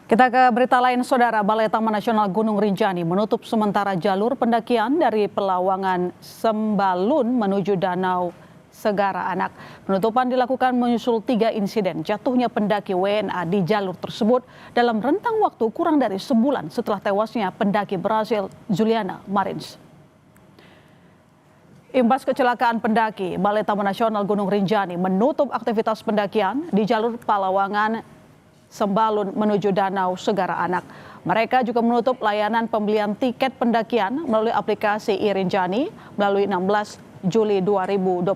Kita ke berita lain, Saudara. Balai Taman Nasional Gunung Rinjani menutup sementara jalur pendakian dari Pelawangan Sembalun menuju Danau Segara Anak. Penutupan dilakukan menyusul 3 insiden jatuhnya pendaki WNA di jalur tersebut dalam rentang waktu kurang dari sebulan setelah tewasnya pendaki Brasil Juliana Marins. Imbas kecelakaan pendaki, Balai Taman Nasional Gunung Rinjani menutup aktivitas pendakian di jalur Pelawangan Sembalun menuju Danau Segara Anak. Mereka juga menutup layanan pembelian tiket pendakian melalui aplikasi iRinjani melalui 16 Juli 2025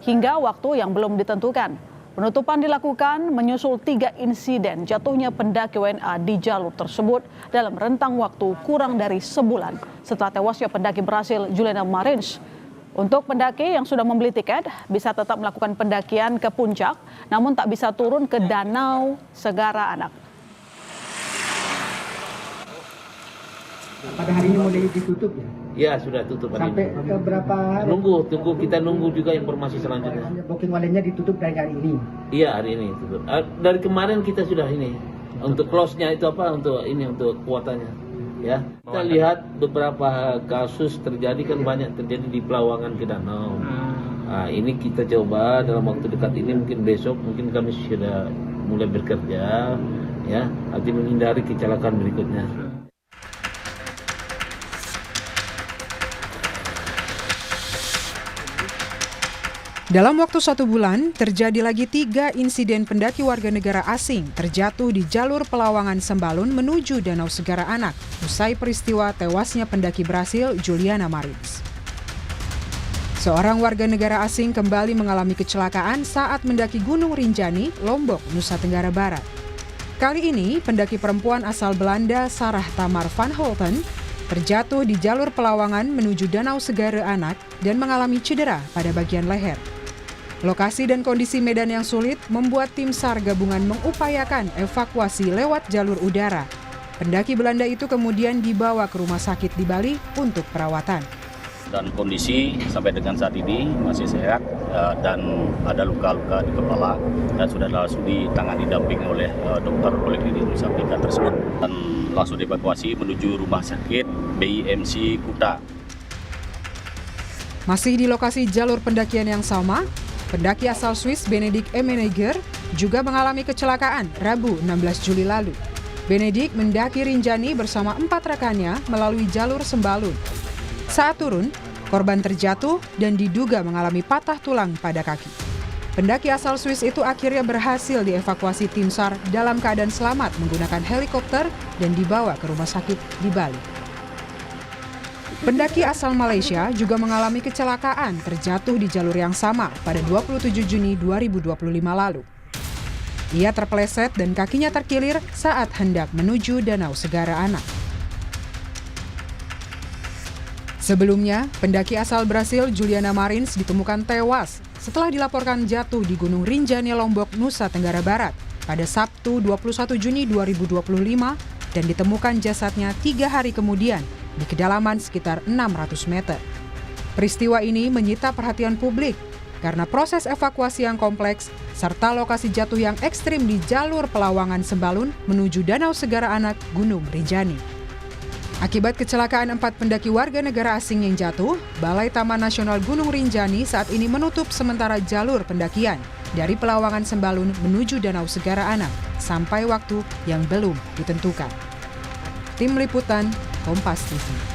hingga waktu yang belum ditentukan. Penutupan dilakukan menyusul 3 insiden jatuhnya pendaki WNA di jalur tersebut dalam rentang waktu kurang dari sebulan setelah tewasnya pendaki Brasil Juliana Marins. Untuk pendaki yang sudah membeli tiket bisa tetap melakukan pendakian ke puncak, namun tak bisa turun ke Danau Segara Anak. Pada hari ini mulai ditutup ya? Ya, sudah tutup hari Sampai ini. ke berapa hari? Kita nunggu juga informasi selanjutnya. Booking online-nya ditutup dari hari ini? Iya, hari ini tutup. Dari kemarin kita sudah ini. Untuk close-nya itu apa? Untuk kuotanya. Ya, kita lihat beberapa kasus terjadi kan banyak terjadi di Pelawangan ke danau. Nah, ini kita coba dalam waktu dekat ini, mungkin besok, mungkin kami sudah mulai bekerja, ya, nanti menghindari kecelakaan berikutnya. Dalam waktu 1 bulan, terjadi lagi 3 insiden pendaki warga negara asing terjatuh di jalur Pelawangan Sembalun menuju Danau Segara Anak, usai peristiwa tewasnya pendaki Brasil Juliana Marins. Seorang warga negara asing kembali mengalami kecelakaan saat mendaki Gunung Rinjani, Lombok, Nusa Tenggara Barat. Kali ini, pendaki perempuan asal Belanda Sarah Tamar van Holten terjatuh di jalur Pelawangan menuju Danau Segara Anak dan mengalami cedera pada bagian leher. Lokasi dan kondisi medan yang sulit membuat tim SAR gabungan mengupayakan evakuasi lewat jalur udara. Pendaki Belanda itu kemudian dibawa ke rumah sakit di Bali untuk perawatan. Dan kondisi sampai dengan saat ini masih sehat dan ada luka-luka di kepala dan sudah langsung ditangani didampingi oleh dokter Poliklinik Nusa Tenggara tersebut dan langsung dievakuasi menuju rumah sakit BIMC Kuta. Masih di lokasi jalur pendakian yang sama, pendaki asal Swiss Benedict Emenegger juga mengalami kecelakaan Rabu 16 Juli lalu. Benedict mendaki Rinjani bersama 4 rekannya melalui jalur Sembalun. Saat turun, korban terjatuh dan diduga mengalami patah tulang pada kaki. Pendaki asal Swiss itu akhirnya berhasil dievakuasi tim SAR dalam keadaan selamat menggunakan helikopter dan dibawa ke rumah sakit di Bali. Pendaki asal Malaysia juga mengalami kecelakaan terjatuh di jalur yang sama pada 27 Juni 2025 lalu. Ia terpeleset dan kakinya terkilir saat hendak menuju Danau Segara Anak. Sebelumnya, pendaki asal Brasil Juliana Marins ditemukan tewas setelah dilaporkan jatuh di Gunung Rinjani, Lombok, Nusa Tenggara Barat pada Sabtu 21 Juni 2025 dan ditemukan jasadnya 3 hari kemudian di kedalaman sekitar 600 meter. Peristiwa ini menyita perhatian publik karena proses evakuasi yang kompleks serta lokasi jatuh yang ekstrim di jalur Pelawangan Sembalun menuju Danau Segara Anak, Gunung Rinjani. Akibat kecelakaan 4 pendaki warga negara asing yang jatuh, Balai Taman Nasional Gunung Rinjani saat ini menutup sementara jalur pendakian dari Pelawangan Sembalun menuju Danau Segara Anak sampai waktu yang belum ditentukan. Tim Liputan Kompas TV.